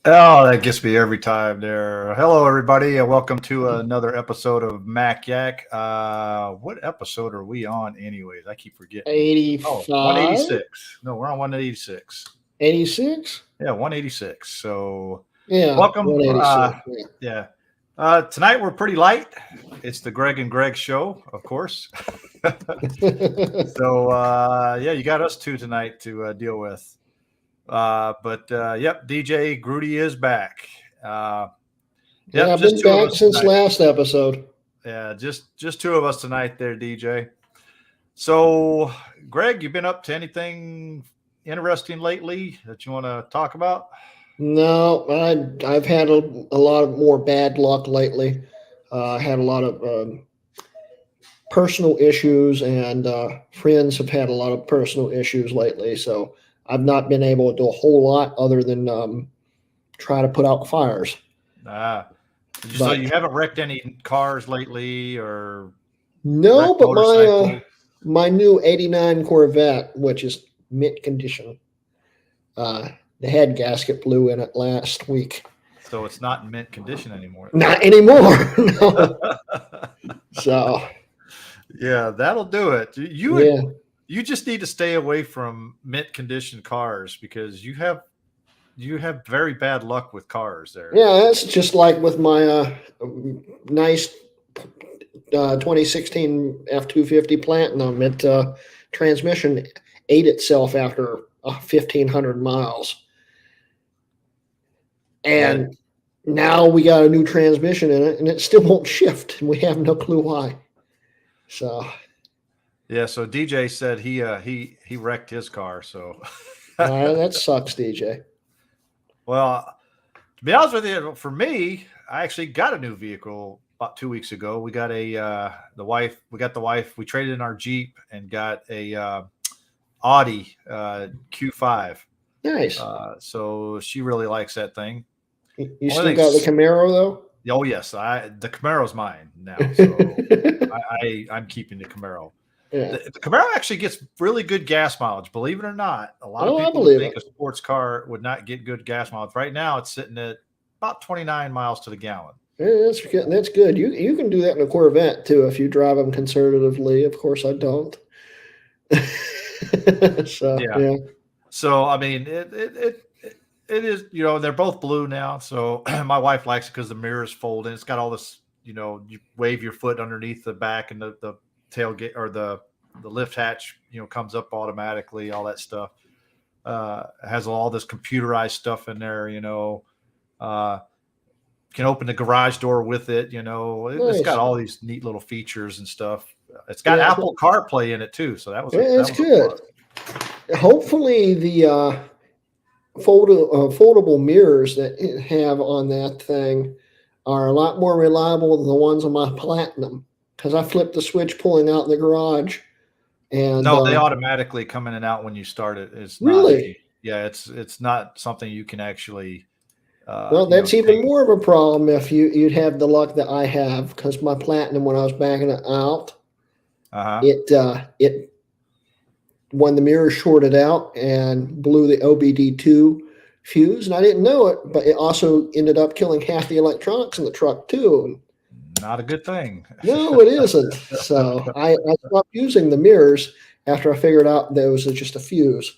Oh, that gets me every time there. Hello, everybody, and welcome to another episode of Mac Yak. What episode are we on, anyways? I keep forgetting. Oh, 85, 186. No, we're on 186. 86? Yeah, 186. So, Yeah, welcome. 186. Yeah. Yeah. Tonight we're pretty light. It's the Greg and Greg show, of course. So, yeah, you got us two tonight to deal with. Yep, DJ Grudy is back. Yeah, Yep, I've just been two of back us since tonight. last episode. Yeah, just two of us tonight there, DJ. So, Greg, you been up to anything interesting lately that you want to talk about? No, I've had a lot of more bad luck lately. I had a lot of personal issues, and friends have had a lot of personal issues lately. So I've not been able to do a whole lot other than try to put out fires. So But you haven't wrecked any cars lately or no, wrecked but motorcycles? my new '89 Corvette, which is mint condition, the head gasket blew in it last week. So it's not in mint condition anymore. Not anymore. No. So Yeah, that'll do it. yeah, You just need to stay away from mint condition cars because you have very bad luck with cars there. yeah, that's just like with my nice 2016 F-250 Platinum. It transmission ate itself after 1,500 miles, and now we got a new transmission in it, and it still won't shift, and we have no clue why. So Yeah, so DJ said he wrecked his car. So that sucks, DJ. well, to be honest with you, for me, I actually got a new vehicle about 2 weeks ago. We got the wife. We traded in our Jeep and got a Audi Q5. Nice. So she really likes that thing. You still got the Camaro though? Oh yes, the Camaro's mine now. So I'm keeping the Camaro. Yeah. The Camaro actually gets really good gas mileage, believe it or not. A lot of I people believe think it. a sports car would not get good gas mileage. Right now, it's sitting at about 29 miles to the gallon. Yeah, that's good. You can do that in a Corvette too if you drive them conservatively. Of course, I don't. So yeah. So I mean, it is, they're both blue now. So my wife likes it because the mirrors fold and it's got all this, you wave your foot underneath the back and the tailgate or the lift hatch, comes up automatically, all that stuff. Has all this computerized stuff in there, can open the garage door with it, It's got all these neat little features and stuff. It's got Apple CarPlay in it too. So that was good. Hopefully the foldable mirrors that it have on that thing are a lot more reliable than the ones on my Platinum, because I flipped the switch pulling out in the garage. And no, they automatically come in and out when you start it. It's really, it's not something you can actually. Well, that's even more of a problem if you'd have the luck that I have, because my Platinum, when I was backing it out, it when the mirror shorted out and blew the OBD2 fuse, and I didn't know it, but it also ended up killing half the electronics in the truck too. Not a good thing. No, it isn't. So I stopped using the mirrors after I figured out that it was just a fuse.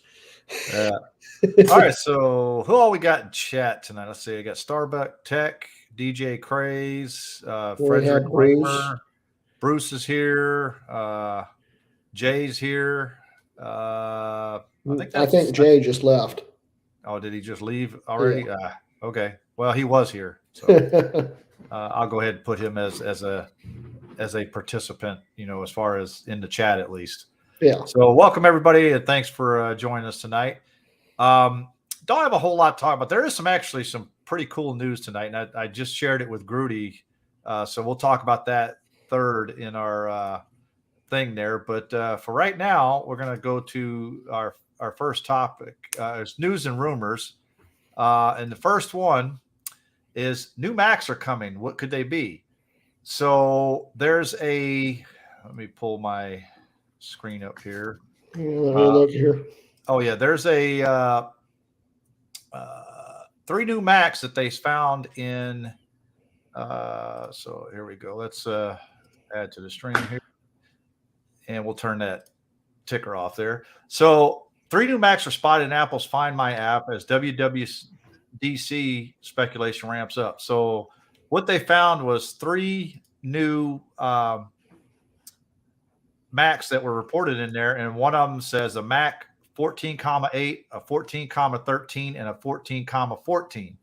All right, so who all we got in chat tonight? Let's see. I got Starbuck Tech, DJ Craze, Frederick Raymer, Bruce is here, Jay's here. I think Jay just left. Oh, did he just leave already? Yeah. Okay. Well, he was here, so I'll go ahead and put him as a participant. As far as in the chat at least. Yeah. So welcome everybody, and thanks for joining us tonight. Don't have a whole lot to talk about. There is some pretty cool news tonight, and I just shared it with Grudy. So we'll talk about that third in our thing there. But for right now, we're going to go to our first topic. It's news and rumors. And the first one is new Macs are coming. What could they be? So there's let me pull my screen up here. Let me look here. Oh yeah, there's three new Macs that they found in. So here we go. Let's add to the stream here, and we'll turn that ticker off there. So three new Macs are spotted in Apple's Find My app as WWDC speculation ramps up. So what they found was three new Macs that were reported in there, and one of them says a Mac 14,8, a 14,13, and a 14,14.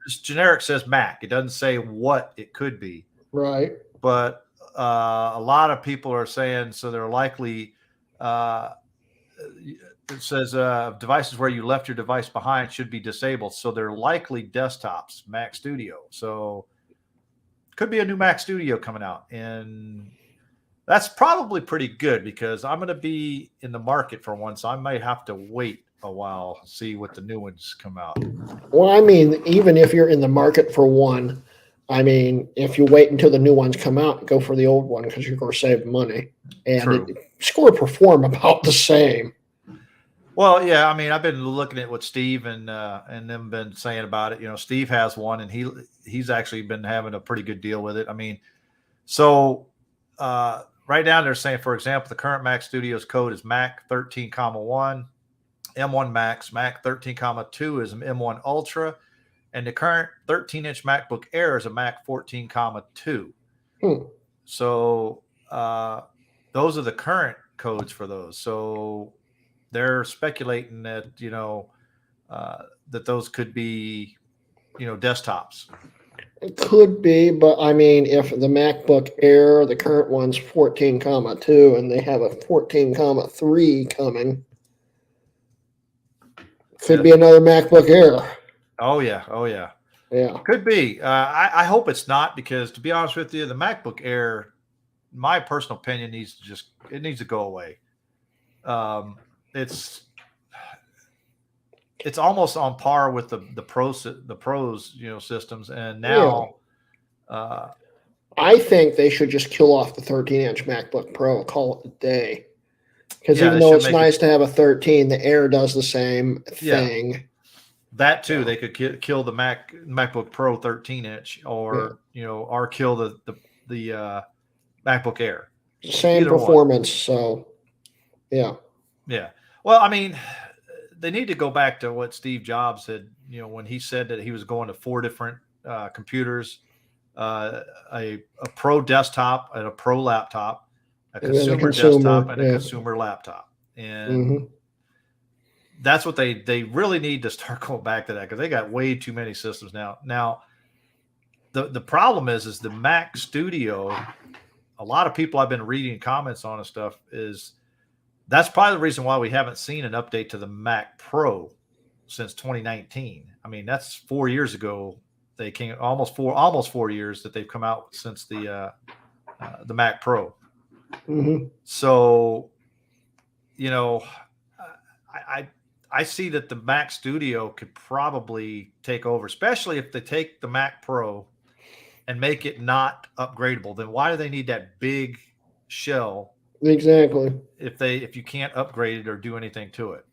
This generic says Mac. It doesn't say what it could be. Right. But a lot of people are saying so they're likely. It says devices where you left your device behind should be disabled. So they're likely desktops, Mac Studio. So could be a new Mac Studio coming out, and that's probably pretty good because I'm going to be in the market for one, so I might have to wait a while, see what the new ones come out. Well, I mean, even if you're in the market for one, I mean, if you wait until the new ones come out, go for the old one because you're going to save money, and it's going to perform about the same. Well, yeah, I mean, I've been looking at what Steve and them been saying about it. You know, Steve has one, and he's actually been having a pretty good deal with it. I mean, so right now they're saying, for example, the current Mac Studios code is Mac 13,1, M1 Max, Mac 13,2 is an M1 Ultra, and the current 13-inch MacBook Air is a Mac 14,2. So those are the current codes for those. So they're speculating that, that those could be, desktops. It could be, but I mean, if the MacBook Air, the current one's 14,2, and they have a 14,3 coming, could be another MacBook Air. Oh yeah. Yeah. Could be. I hope it's not, because to be honest with you, the MacBook Air, my personal opinion, needs to go away. It's almost on par with the pros systems, and now I think they should just kill off the 13-inch MacBook Pro, call it a day. Because even though it's nice to have a 13, the Air does the same thing. Yeah. That too, they could kill the MacBook Pro 13-inch, or or kill the MacBook Air. Same either performance, so yeah. Well, I mean, they need to go back to what Steve Jobs said. When he said that he was going to 4 different computers, a pro desktop and a pro laptop, a consumer desktop and a consumer laptop, and that's what they really need to start going back to that, because they got way too many systems now. Now, the problem is the Mac Studio. A lot of people I've been reading comments on and stuff that's probably the reason why we haven't seen an update to the Mac Pro since 2019. I mean, that's 4 years ago. They came almost 4 years that they've come out since the Mac Pro. So, I see that the Mac Studio could probably take over, especially if they take the Mac Pro and make it not upgradable. Then why do they need that big shell? Exactly. If you can't upgrade it or do anything to it,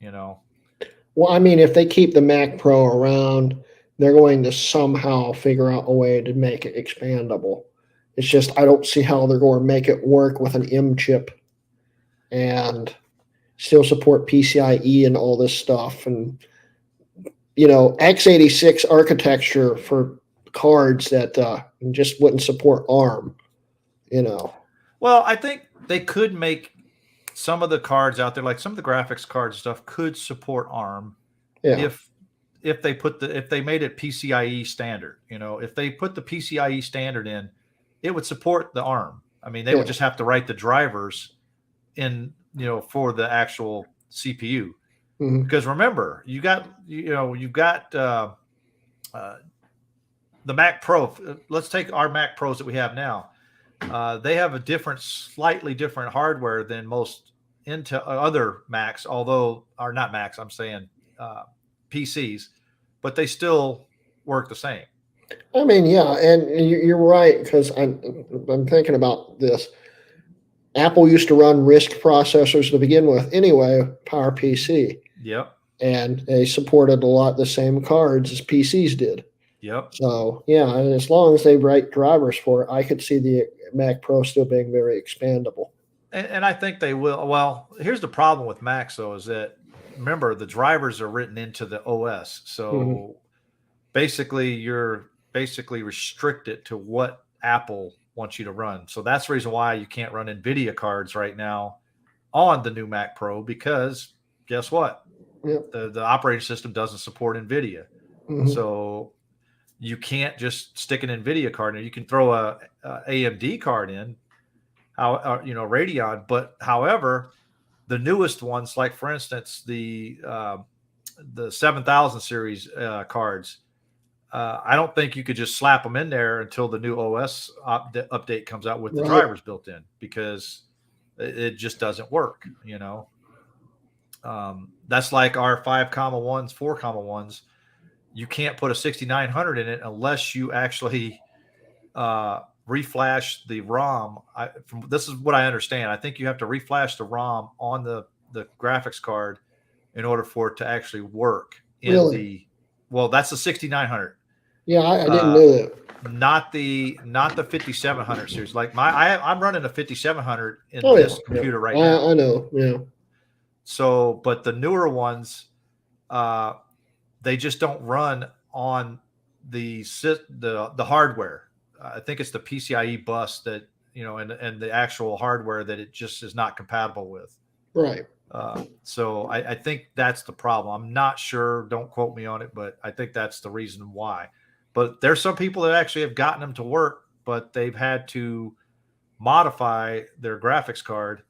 Well, I mean, if they keep the Mac Pro around, they're going to somehow figure out a way to make it expandable. It's just I don't see how they're going to make it work with an M chip and still support PCIe and all this stuff. And, x86 architecture for cards that just wouldn't support ARM, Well, I think they could make some of the cards out there, like some of the graphics card stuff, could support ARM if they made it PCIe standard. If they put the PCIe standard in, it would support the ARM. I mean, they would just have to write the drivers in, for the actual CPU. Because remember, you've got the Mac Pro. Let's take our Mac Pros that we have now. They have a slightly different hardware than most other Macs, although are not Macs. I'm saying PCs, but they still work the same. I mean, yeah, and you're right because I'm thinking about this. Apple used to run RISC processors to begin with, anyway, PowerPC, Yep. and they supported a lot the same cards as PCs did. Yep. So yeah, and as long as they write drivers for it, I could see the Mac Pro still being very expandable. And I think they will. Well, here's the problem with Macs, though, is that remember the drivers are written into the OS, Mm-hmm. so basically you're basically restricted to what Apple wants you to run. So that's the reason why you can't run NVIDIA cards right now on the new Mac Pro, because guess what? Yep. The operating system doesn't support NVIDIA. Mm-hmm. So you can't just stick an NVIDIA card in. You can throw a AMD card in, Radeon. But however, the newest ones, like for instance the 7000 series cards, I don't think you could just slap them in there until the new OS update comes out with the Right. drivers built in, because it just doesn't work. That's like our 5,1s, 4,1s. You can't put a 6900 in it unless you actually reflash the ROM. This is what I understand. I think you have to reflash the ROM on the graphics card in order for it to actually work in Really? the. Well, that's the 6900. Yeah, I didn't know that. Not the 5700 series. Like I'm running a 5700 in Oh this yeah, computer right yeah. now. I know. Yeah. So, but the newer ones, uh, they just don't run on the hardware. I think it's the PCIe bus that and the actual hardware that it just is not compatible with. Right. So I think that's the problem. I'm not sure. Don't quote me on it, but I think that's the reason why. But there's some people that actually have gotten them to work, but they've had to modify their graphics card,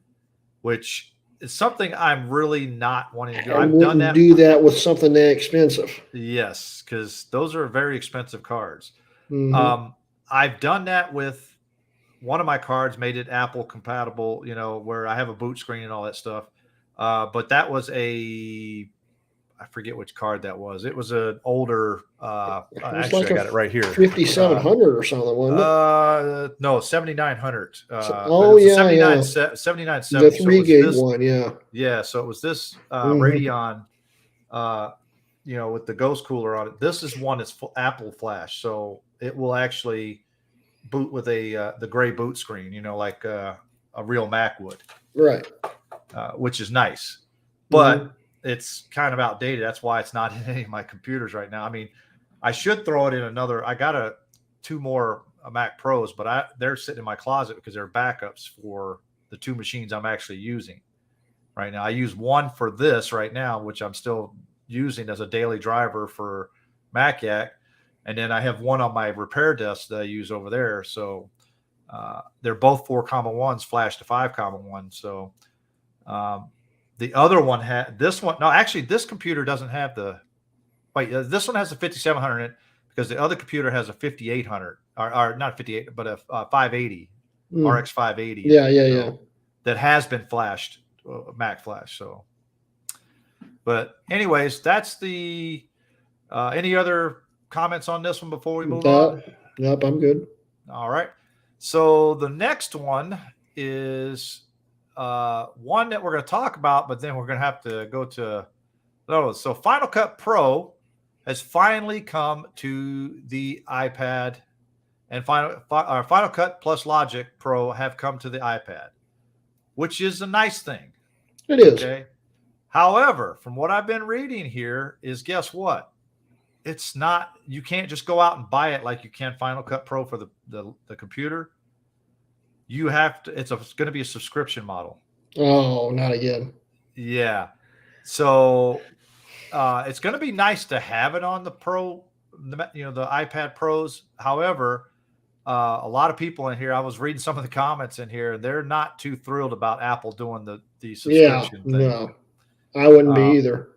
which is something I'm really not wanting to do. I I've done wouldn't that. do that with something that expensive. Yes, because those are very expensive cards. Mm-hmm. I've done that with one of my cards, made it Apple compatible, where I have a boot screen and all that stuff. But that was I forget which card that was. It was an older. It was Actually, like I a got it right here. 5700 or something, wasn't it? No, 7900. But it Oh was a yeah, yeah. 7970. The So it was 3 gig this. one, yeah. Yeah, so it was this Mm-hmm. Radeon. With the Ghost Cooler on it. This is one that's Apple Flash, so it will actually boot with the gray boot screen, like a real Mac would, Right. which is nice. Mm-hmm. But it's kind of outdated. That's why it's not in any of my computers right now. I mean, I should throw it in another. I got two more Mac Pros, but they're sitting in my closet because they're backups for the two machines I'm actually using right now. I use one for this right now, which I'm still using as a daily driver for Yak, and then I have one on my repair desk that I use over there. So they're both 4,1s flash to 5,1. So the other one had this one. No, actually, this computer doesn't have the. Wait, this one has a 5700 in it because the other computer has a 5800, or not 58, but a 580 RX 580. Yeah, yeah. That has been flashed, Mac Flash. So, but anyways, that's the. Any other comments on this one before we move on? Nope, I'm good. All right. So the next one is one that we're going to talk about, but then we're going to have to go to. So Final Cut Pro has finally come to the iPad, and Final Cut plus Logic Pro have come to the iPad, which is a nice thing. It is. Okay. However, from what I've been reading here is, guess what? It's not. You can't just go out and buy it like you can Final Cut Pro for the computer. You have to. It's going to be a subscription model. Oh, not again. Yeah. So it's going to be nice to have it on the Pro, the iPad Pros. However, a lot of people in here, I was reading some of the comments in here, and they're not too thrilled about Apple doing the subscription thing. No, I wouldn't be either.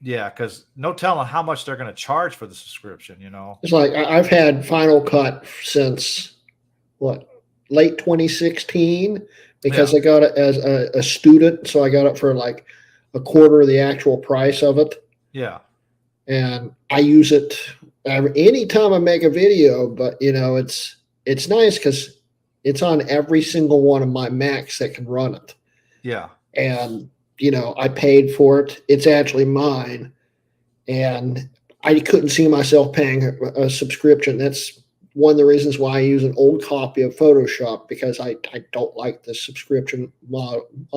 Yeah, because no telling how much they're going to charge for the subscription. It's like I've had Final Cut since late 2016 because I got it as a student, so I got it for like a quarter of the actual price of it. Yeah. And I use it Anytime I make a video, but it's nice because it's on every single one of my Macs that can run it. Yeah. And I paid for it. It's actually mine, and I couldn't see myself paying a subscription. That's one of the reasons why I use an old copy of Photoshop, because I don't like the subscription model at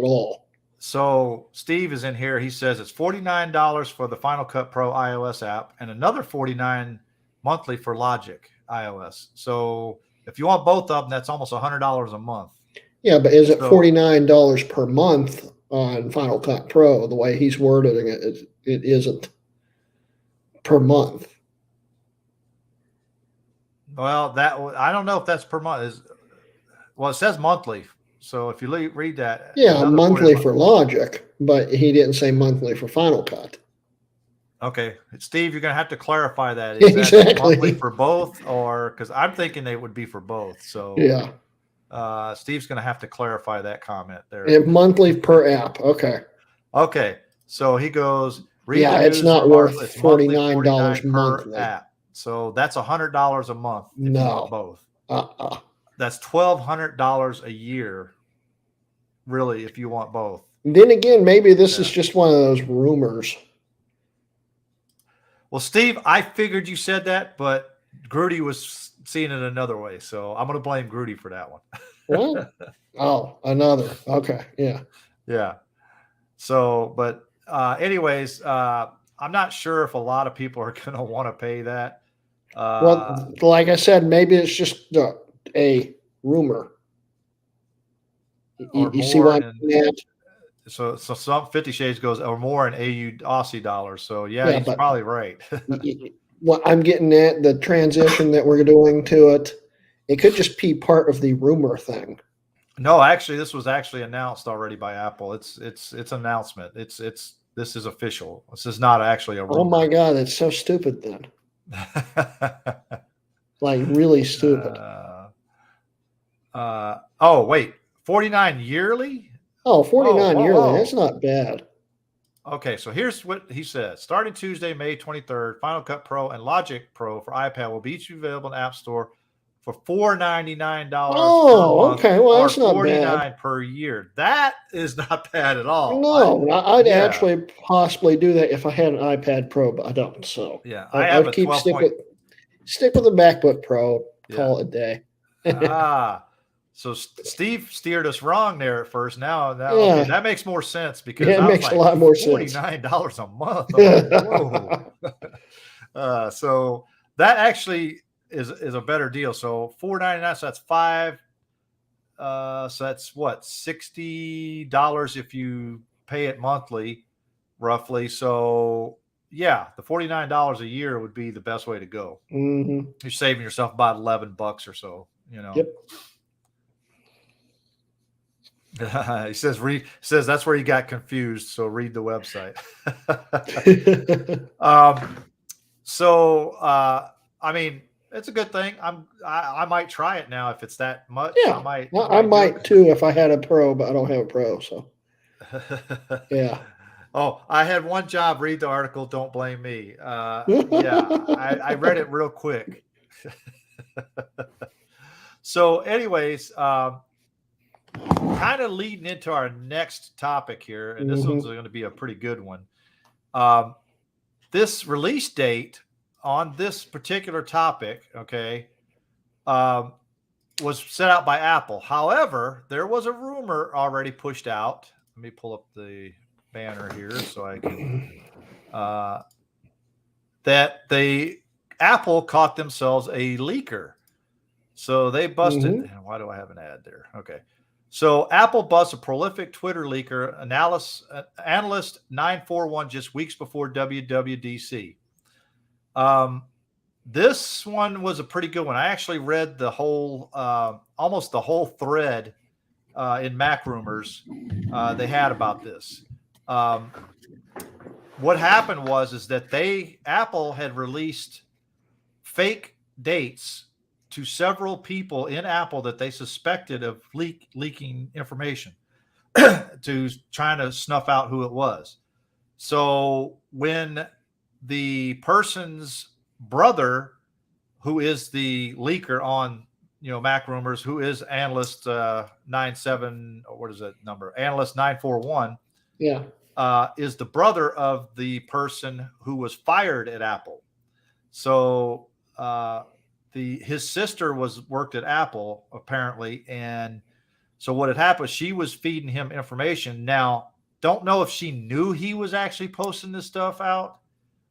all. So Steve is in here. He says it's $49 for the Final Cut Pro iOS app and another $49 monthly for Logic iOS. So if you want both of them, that's almost $100 a month. Yeah, but is it $49 per month on Final Cut Pro? The way he's wording it, it isn't per month. Well, I don't know if that's per month. Well, it says monthly. So if you read that, yeah, monthly for Logic, but he didn't say monthly for Final Cut. Okay, Steve, you're going to have to clarify that. Is exactly. That monthly for both, or because I'm thinking they would be for both. So yeah, Steve's going to have to clarify that comment there. And monthly per app. Okay. Okay, so he goes. Yeah, it's not worth $49 monthly per app. So that's $100 a month if you want both. That's $1,200 a year, really, if you want both. Then again, maybe this is just one of those rumors. Well, Steve, I figured you said that, but Grudy was seeing it another way, so I'm going to blame Grudy for that one. What? Oh, another. Okay, yeah. Yeah. So, but anyways, I'm not sure if a lot of people are going to want to pay that. Well, like I said, maybe it's just a rumor. You see what I'm saying? So some 50 Shades goes or more in Aussie dollars. So yeah, he's probably right. What I'm getting at, the transition that we're doing to it, it could just be part of the rumor thing. No, actually, this was actually announced already by Apple. It's an announcement. This is official. This is not actually a rumor. Oh my God, it's so stupid then. Like really stupid. Oh wait, 49 yearly? Oh, 49 yearly. That's not bad. Okay, so here's what he says. Starting Tuesday, May 23rd, Final Cut Pro and Logic Pro for iPad will be each available in the App Store for $499 per month, okay. Well, that's not $49 per year. That is not bad at all. No, I'd actually possibly do that if I had an iPad Pro, but I don't. So yeah, I'd keep stick with the MacBook Pro. Call it a day. So Steve steered us wrong there at first. Now okay, that makes more sense because it makes a lot more sense. $49 a month. Whoa. So that actually is a better deal. So $4.99. So that's $5. So that's what, $60 if you pay it monthly, roughly. So yeah, the $49 a year would be the best way to go. Mm-hmm. You're saving yourself about $11 or so. Yep. He says that's where you got confused. So read the website. I mean, it's a good thing. I might try it now if it's that much. Yeah, I might too if I had a Pro, but I don't have a Pro. So yeah. Oh, I had one job. Read the article. Don't blame me. Yeah, I read it real quick. So, anyways. Kind of leading into our next topic here, and this one's going to be a pretty good one. This release date on this particular topic, okay, was set out by Apple. However, there was a rumor already pushed out. Let me pull up the banner here so I can that Apple caught themselves a leaker. So they busted. Why do I have an ad there? Okay. So Apple busts a prolific Twitter leaker, analyst 941, just weeks before WWDC. This one was a pretty good one. I actually read the whole, almost the whole thread in Mac Rumors they had about this. What happened is that Apple had released fake dates to several people in Apple that they suspected of leaking information to trying to snuff out who it was. So when the person's brother, who is the leaker on Mac Rumors, who is analyst 97, what is that number? Analyst 941, Yeah. is the brother of the person who was fired at Apple. So his sister worked at Apple apparently, and so what had happened, she was feeding him information. Now, don't know if she knew he was actually posting this stuff out,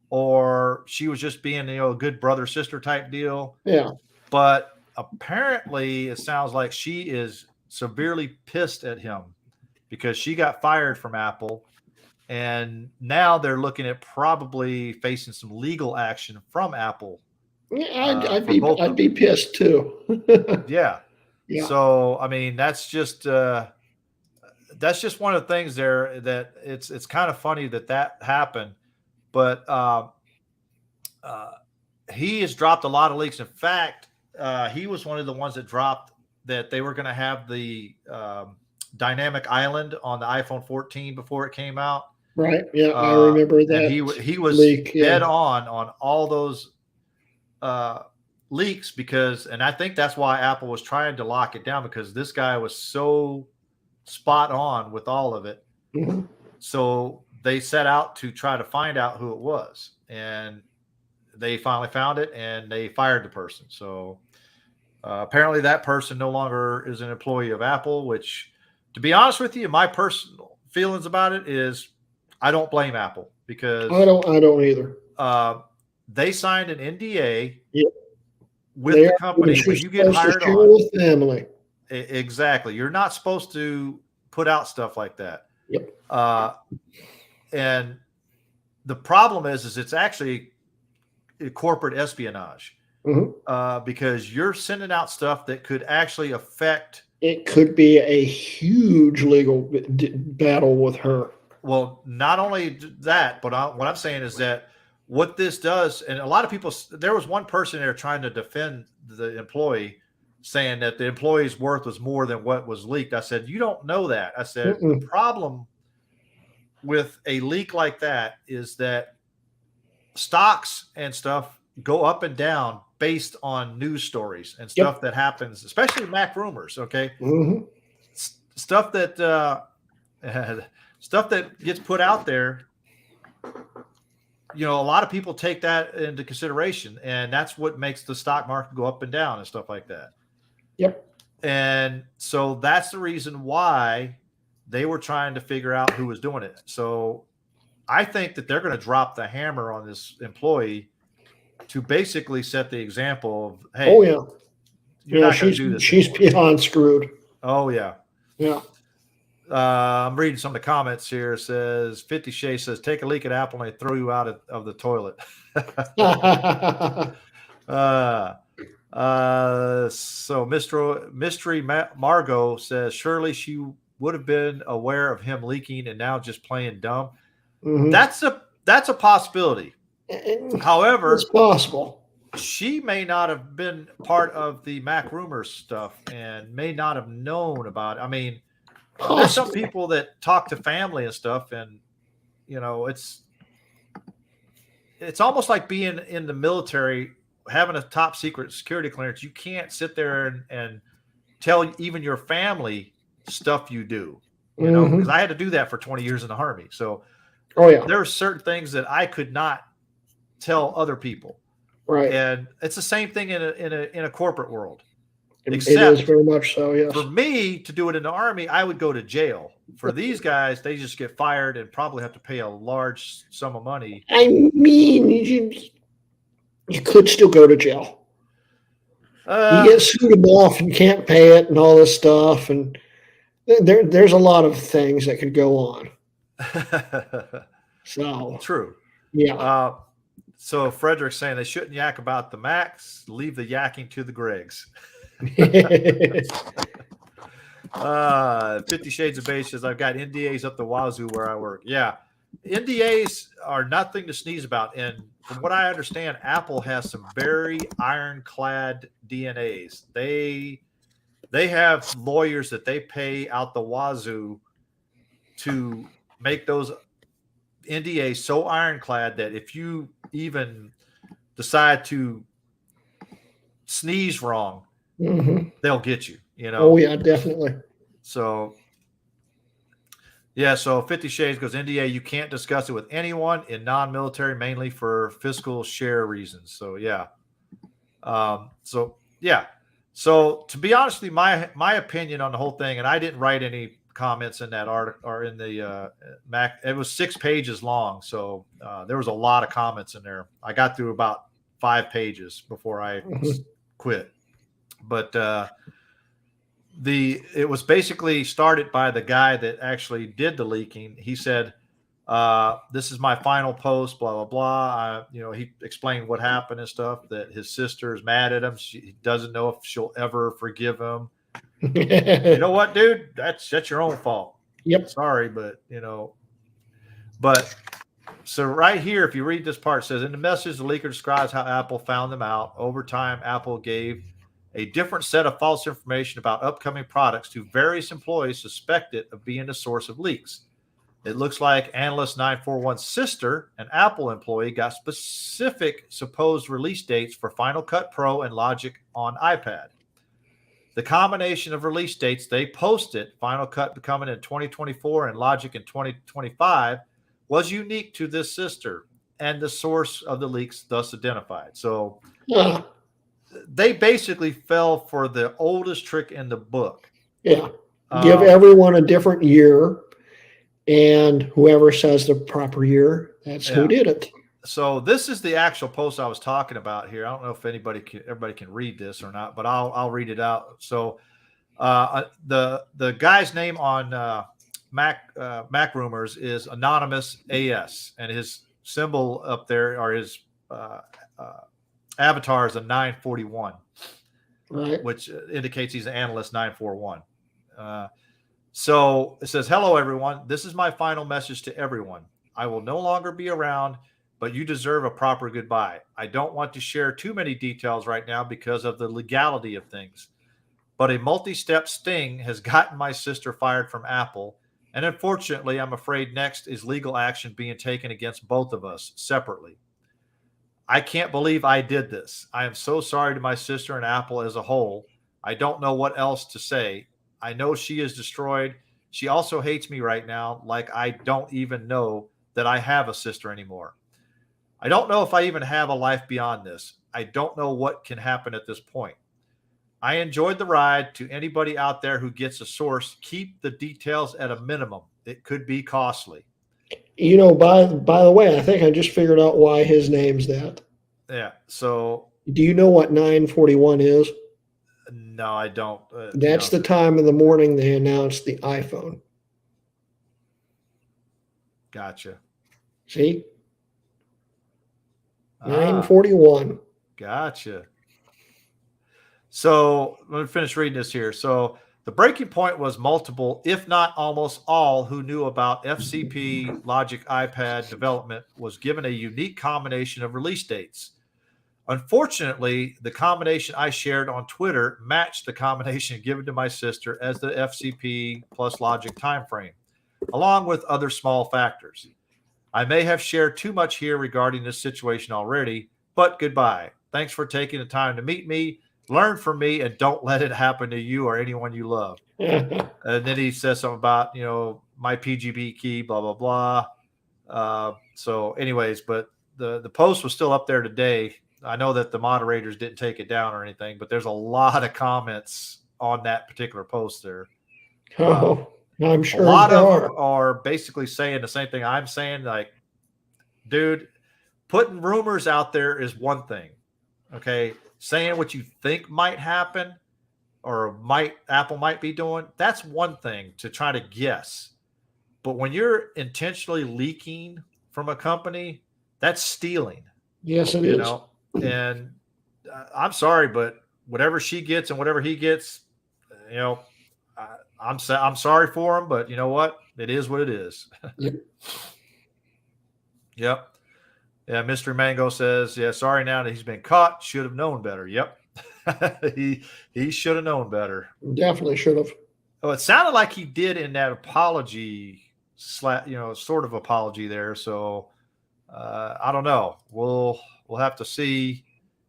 or she was just being a good brother sister type deal. Yeah. But apparently, it sounds like she is severely pissed at him because she got fired from Apple, and now they're looking at probably facing some legal action from Apple Yeah, for both I'd of be them. pissed too. Yeah. Yeah. So I mean, that's just one of the things there that it's kind of funny that happened, but uh, he has dropped a lot of leaks. In fact, he was one of the ones that dropped that they were going to have the dynamic island on the iPhone 14 before it came out. Right. Yeah, I remember And that he was leak. dead Yeah. on all those uh, leaks and I think that's why Apple was trying to lock it down, because this guy was so spot on with all of it. Mhm. So they set out to try to find out who it was, and they finally found it, and they fired the person. So apparently that person no longer is an employee of Apple, which, to be honest with you, my personal feelings about it is I don't blame Apple, because I don't either. they signed an NDA Yeah. with They the are company you're when you get supposed to hired share on. with family. Exactly. You're not supposed to put out stuff like that. Yep. And the problem is it's actually corporate espionage, because you're sending out stuff that could actually affect. It could be a huge legal battle with her. Well, not only that, but what I'm saying is that what this does, and a lot of people, there was one person there trying to defend the employee, saying that the employee's worth was more than what was leaked. I said, you don't know that. I said, the problem with a leak like that is that stocks and stuff go up and down based on news stories and stuff that happens, especially Mac Rumors. Okay. Stuff that, stuff that gets put out there, a lot of people take that into consideration, and that's what makes the stock market go up and down and stuff like that. Yep. And so that's the reason why they were trying to figure out who was doing it. So I think that they're going to drop the hammer on this employee to basically set the example of, hey, you're not going to do this she's anymore. beyond screwed. Oh, yeah. Yeah. I'm reading some of the comments here. It says 50 Shea says, take a leak at Apple and they throw you out of the toilet. So Mystery Margot says, surely she would have been aware of him leaking and now just playing dumb. That's a possibility. However, it's possible. She may not have been part of the Mac Rumors stuff and may not have known about it. I mean, there's some people that talk to family and stuff, and it's almost like being in the military, having a top secret security clearance. You can't sit there and tell even your family stuff you do, because I had to do that for 20 years in the Army. So there are certain things that I could not tell other people. Right. And it's the same thing in a corporate world. Except it is very much so, yes. For me to do it in the Army, I would go to jail. For these guys, they just get fired and probably have to pay a large sum of money. I mean, you could still go to jail. You get sued off and can't pay it and all this stuff. And there's a lot of things that could go on. So true. Yeah. So Frederick's saying they shouldn't yak about the Macs. Leave the yakking to the Gregs. 50 Shades of Beige says, I've got NDAs up the wazoo where I work. Yeah. NDAs are nothing to sneeze about. And from what I understand, Apple has some very ironclad DNAs. They have lawyers that they pay out the wazoo to make those NDAs so ironclad that if you even decide to sneeze wrong, they'll get you, Oh yeah, definitely. So yeah, so 50 Shades goes, NDA, you can't discuss it with anyone in non-military, mainly for fiscal share reasons. So yeah. So yeah. So to be honest with you, my opinion on the whole thing, and I didn't write any comments in that article or in the Mac. It was 6 pages long, so there was a lot of comments in there. I got through about 5 pages before I quit. But it was basically started by the guy that actually did the leaking. He said, this is my final post, blah, blah, blah. He explained what happened and stuff, that his sister is mad at him. She doesn't know if she'll ever forgive him. You know what, dude? That's your own fault. Yep. Sorry, but so right here, if you read this part, it says, in the message, the leaker describes how Apple found them out. Over time, Apple gave a different set of false information about upcoming products to various employees suspected of being the source of leaks. It looks like Analyst 941's sister, an Apple employee, got specific supposed release dates for Final Cut Pro and Logic on iPad. The combination of release dates they posted, Final Cut becoming in 2024 and Logic in 2025, was unique to this sister and the source of the leaks thus identified. So they basically fell for the oldest trick in the book. Yeah. Give everyone a different year, and whoever says the proper year, that's who did it. So this is the actual post I was talking about here. I don't know if everybody can read this or not, but I'll read it out. So the guy's name on Mac Rumors is Anonymous AS, and his symbol up there, or his avatar, is a 941, right, which indicates he's an Analyst 941. So it says, hello, everyone. This is my final message to everyone. I will no longer be around, but you deserve a proper goodbye. I don't want to share too many details right now because of the legality of things, but a multi-step sting has gotten my sister fired from Apple, and unfortunately, I'm afraid next is legal action being taken against both of us separately. I can't believe I did this. I am so sorry to my sister and Apple as a whole. I don't know what else to say. I know she is destroyed. She also hates me right now, like I don't even know that I have a sister anymore. I don't know if I even have a life beyond this. I don't know what can happen at this point. I enjoyed the ride. To anybody out there who gets a source, keep the details at a minimum. It could be costly. By the way, I think I just figured out why his name's that. Yeah. So do you know what 941 is? No, I don't. That's the time of the morning they announced the iPhone. Gotcha. See? 941. Gotcha. So let me finish reading this here. So the breaking point was multiple, if not almost all, who knew about FCP Logic iPad development was given a unique combination of release dates. Unfortunately, the combination I shared on Twitter matched the combination given to my sister as the FCP plus Logic timeframe, along with other small factors. I may have shared too much here regarding this situation already, but goodbye. Thanks for taking the time to meet me, learn from me, and don't let it happen to you or anyone you love. And then he says something about, my PGB key, blah, blah, blah. So anyways, but the post was still up there today. I know that the moderators didn't take it down or anything, but there's a lot of comments on that particular post there. I'm sure a lot of them are basically saying the same thing I'm saying. Like, dude, putting rumors out there is one thing. Okay. Saying what you think might happen or Apple might be doing, that's one thing to try to guess. But when you're intentionally leaking from a company, that's stealing. Yes, it is. And I'm sorry, but whatever she gets and whatever he gets, I'm sorry for him, but you know what? It is what it is. Yep. Yep. Yeah. Mystery Mango says, yeah, sorry now that he's been caught. Should have known better. Yep. he should have known better. Definitely should have. Oh, it sounded like he did in that apology, sort of apology there. So I don't know. we'll have to see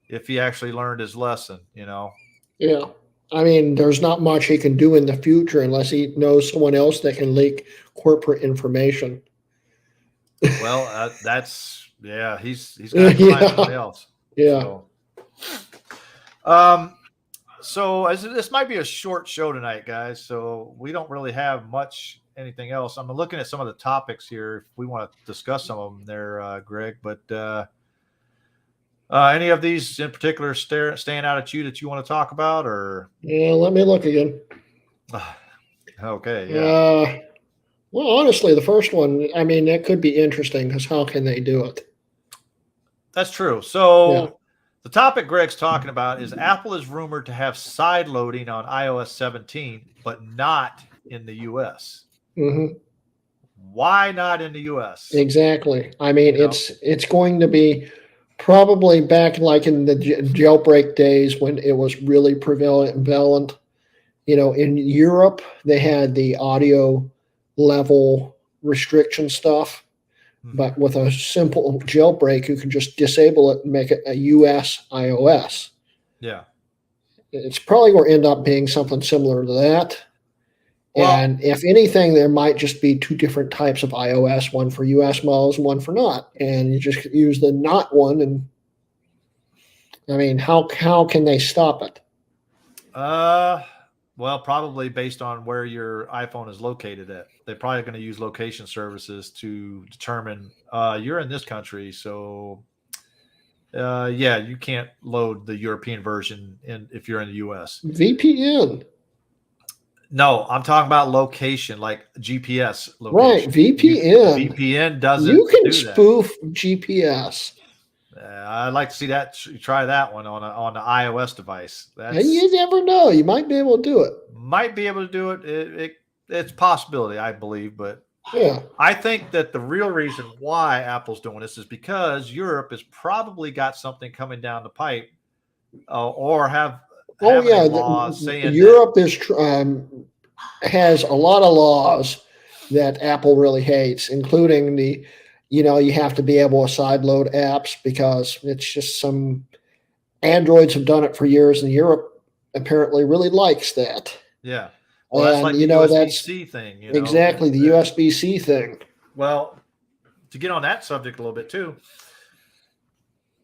if he actually learned his lesson. Yeah. I mean, there's not much he can do in the future unless he knows someone else that can leak corporate information. Well, he's got to find somebody Yeah. else. Yeah. So, um, so as this might be a short show tonight, guys. So we don't really have much anything else. I'm looking at some of the topics here. If we want to discuss some of them, there, Greg. But any of these in particular stand out at you that you want to talk about, or? Yeah. Let me look again. Okay. Yeah. Well, honestly, the first one, I mean, that could be interesting because how can they do it? That's true. So Yeah. the topic Greg's talking about is Apple is rumored to have side loading on iOS 17, but not in the US. Hmm. Why not in the US? Exactly. I mean, it's going to be probably back like in the jailbreak days when it was really prevalent. In Europe, they had the audio level restriction stuff, but with a simple jailbreak, you can just disable it and make it a US iOS. Yeah. It's probably going to end up being something similar to that. Well, And if anything, there might just be two different types of iOS, one for US models and one for not. And you just use the not one. And I mean, how can they stop it? Well, probably based on where your iPhone is located at. They're probably going to use location services to determine you're in this country, so you can't load the European version if you're in the US. VPN. No, I'm talking about location, like GPS location. Right, VPN. VPN doesn't. You can do spoof GPS. I'd like to see that. Try that one on the iOS device. And you never know. You might be able to do it. Might be able to do it. It's a possibility, I believe, but yeah, I think that the real reason why Apple's doing this is because Europe has probably got something coming down the pipe, or have laws saying Europe has a lot of laws that Apple really hates, including you have to be able to sideload apps because it's just some Androids have done it for years, and Europe apparently really likes that. Yeah. Well, that's like the USB-C thing. Exactly, the USB-C thing. Well, to get on that subject a little bit too,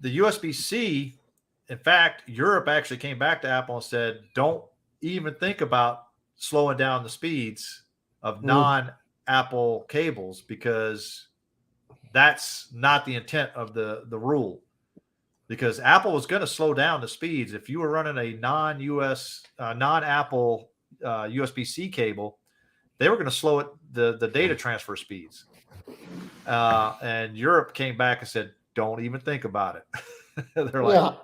the USB-C, in fact, Europe actually came back to Apple and said, don't even think about slowing down the speeds of non-Apple cables because that's not the intent of the rule. Because Apple was going to slow down the speeds. If you were running a non-Apple USB-C cable, they were going to slow the data transfer speeds. And Europe came back and said, don't even think about it. They're like, yeah.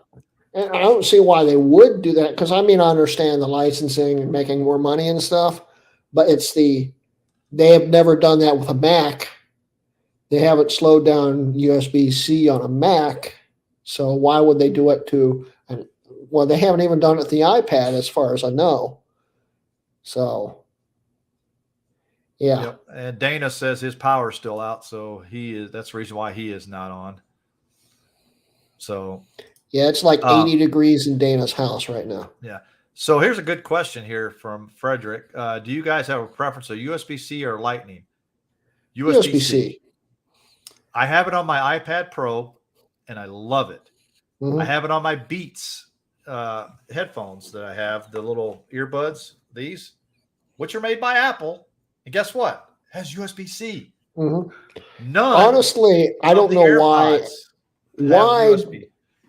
And I don't see why they would do that because I understand the licensing and making more money and stuff, but they have never done that with a Mac. They haven't slowed down USB-C on a Mac, so why would they do it they haven't even done it with the iPad as far as I know. So, yeah. Yep. And Dana says his power's still out, so that's the reason why he is not on. So, yeah, it's like 80 degrees in Dana's house right now. Yeah. So here's a good question here from Frederick. Do you guys have a preference of USB-C or Lightning? USB-C. I have it on my iPad Pro, and I love it. Mm-hmm. I have it on my Beats headphones that I have, the little earbuds, which are made by Apple. And guess what? It has USB-C. Mm-hmm. None. Honestly, I don't know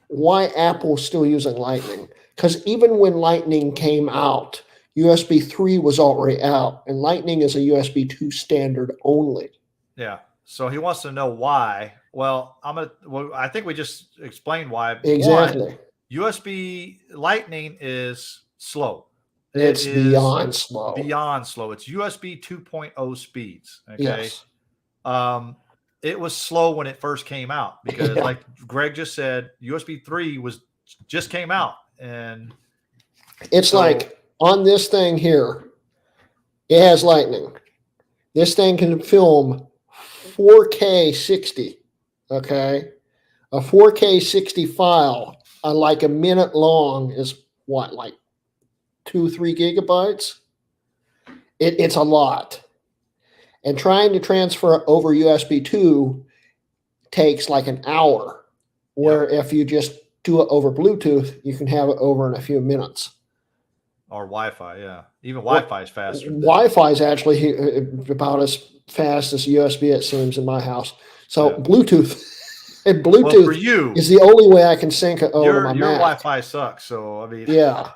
why Apple's still using Lightning. Because even when Lightning came out, USB 3 was already out, and Lightning is a USB 2 standard only. Yeah. So he wants to know why. Well, I think we just explained why. Exactly. One, USB Lightning is slow. It's beyond slow. Beyond slow. It's USB 2.0 speeds. Okay. Yes. It was slow when it first came out because, like Greg just said, USB 3 just came out, and it's like on this thing here, it has Lightning. This thing can film 4K 60. Okay. A 4K 60 file, like a minute long, is what, like 2-3 gigabytes? It's a lot. And trying to transfer over USB 2 takes like an hour, where if you just do it over Bluetooth, you can have it over in a few minutes. Or Wi-Fi, yeah. Even Wi-Fi is faster. Wi-Fi is actually about as fast as USB, it seems, in my house. So Bluetooth, and Bluetooth for you, is the only way I can sync it over to my your Mac. Wi-Fi sucks. So I mean, yeah.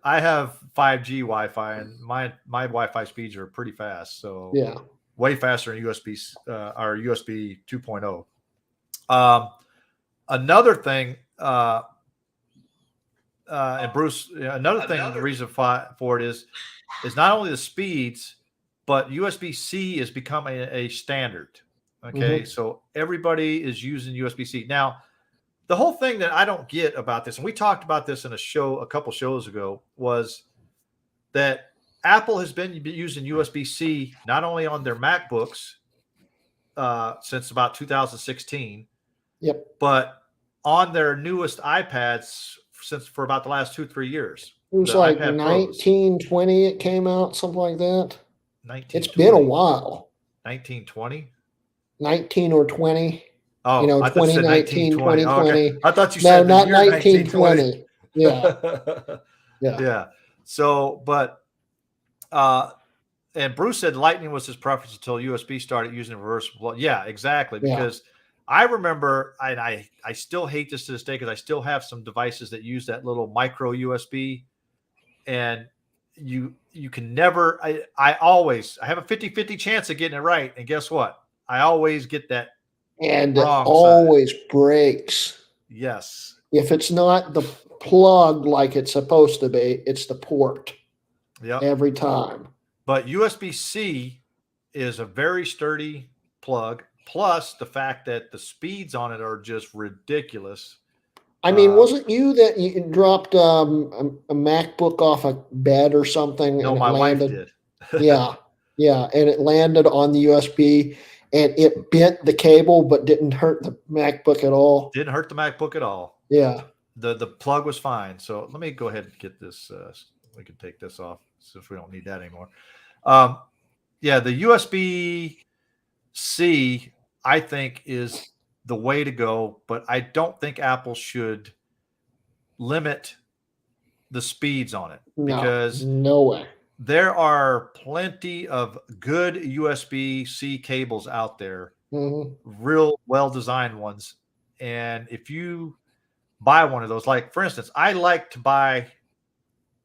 I have 5G Wi-Fi, and my Wi-Fi speeds are pretty fast. So way faster than USB or USB 2.0. Another thing, and Bruce, another thing, the reason for it is not only the speeds, but USB-C is becoming a standard. Okay, so everybody is using USB-C now. The whole thing that I don't get about this, and we talked about this in a couple shows ago, was that Apple has been using USB-C not only on their MacBooks since about 2016, but on their newest iPads for about the last 2-3 years. It was like 1920 it came out, something like that. It's been a while. 1920? 19 or 20. Oh, you know, I thought you said 2020. Oh, okay. I thought you said not the year 1920. Yeah. So, but and Bruce said Lightning was his preference until USB started using reversible. Yeah, exactly. Because I remember, and I still hate this to this day because I still have some devices that use that little micro USB, and you can never. I have a 50-50 chance of getting it right, and guess what? I always get that. And it always breaks. Yes. If it's not the plug like it's supposed to be, it's the port. Yeah. Every time. But USB-C is a very sturdy plug. Plus the fact that the speeds on it are just ridiculous. I mean, wasn't you that you dropped a MacBook off a bed or something? No, and my wife did. yeah, and it landed on the USB. And it bent the cable, but didn't hurt the MacBook at all. Didn't hurt the MacBook at all. Yeah. The plug was fine. So let me go ahead and get this. We can take this off since we don't need that anymore. The USB-C, I think, is the way to go. But I don't think Apple should limit the speeds on it. Because no way. There are plenty of good USB-C cables out there, real well-designed ones. And if you buy one of those, like for instance, I like to buy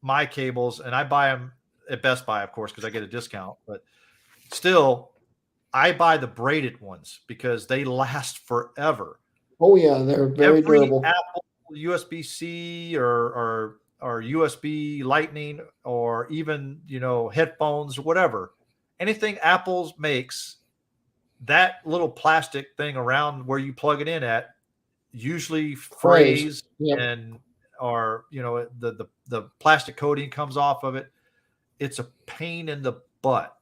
my cables, and I buy them at Best Buy, of course, because I get a discount. But still, I buy the braided ones because they last forever. Oh yeah, they're very durable. Apple USB-C or USB Lightning, or even, headphones or whatever, anything Apple makes, that little plastic thing around where you plug it in at usually frays and or the plastic coating comes off of it. It's a pain in the butt.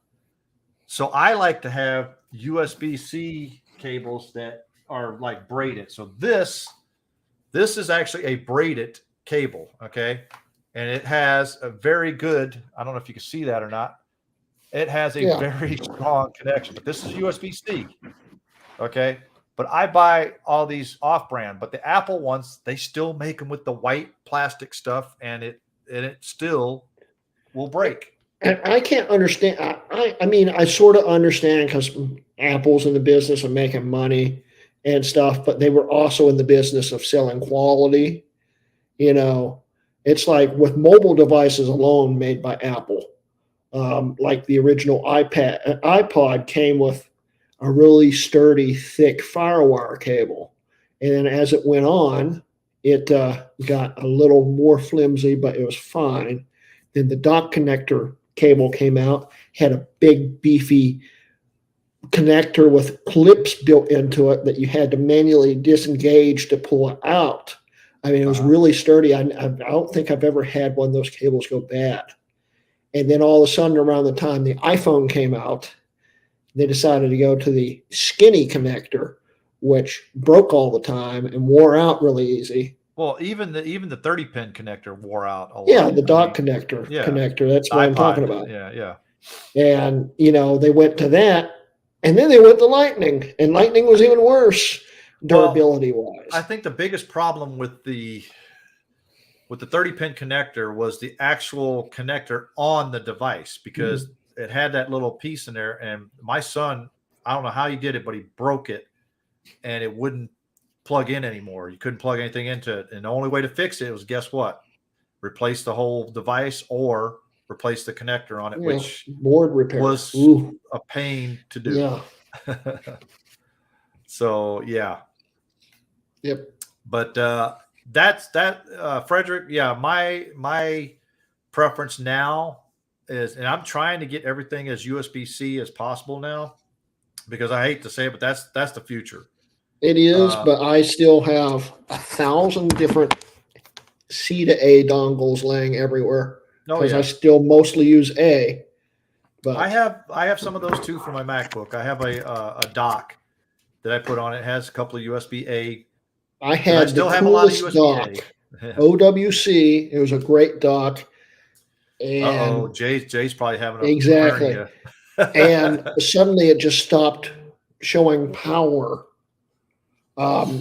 So I like to have USB-C cables that are like braided. So this is actually a braided cable, okay, and it has a very good, I don't know if you can see that or not, it has a very strong connection. But this is USB-C, okay, but I buy all these off-brand, but the Apple ones, they still make them with the white plastic stuff, and it still will break. And I can't understand. I mean, I sort of understand because Apple's in the business of making money and stuff, but they were also in the business of selling quality. It's like with mobile devices alone made by Apple, like the original iPod came with a really sturdy, thick FireWire cable. And then as it went on, it got a little more flimsy, but it was fine. Then the dock connector cable came out, had a big, beefy connector with clips built into it that you had to manually disengage to pull it out. I mean, it was really sturdy. I don't think I've ever had one of those cables go bad. And then all of a sudden, around the time the iPhone came out, they decided to go to the skinny connector, which broke all the time and wore out really easy. Well, even the 30 pin connector wore out a lot. Yeah, the dock I mean, connector. That's what I'm talking about. Yeah. And they went to that, and then they went to Lightning, and Lightning was even worse durability wise. I think the biggest problem with the 30 pin connector was the actual connector on the device, because it had that little piece in there, and my son, I don't know how he did it, but he broke it and it wouldn't plug in anymore. You couldn't plug anything into it. And the only way to fix it was, guess what? Replace the whole device or replace the connector on it, which board repair was a pain to do. Yeah. So yeah. Yep. But that's Frederick. Yeah, my preference now is, and I'm trying to get everything as USB-C as possible now, because I hate to say it, but that's the future. It is, but I still have 1,000 different C to A dongles laying everywhere because I still mostly use A. But I have some of those too for my MacBook. I have a dock that I put on it. It has a couple of USB-A. I had the coolest dock, OWC. It was a great dock. And Jay's probably having a exactly. And suddenly it just stopped showing power.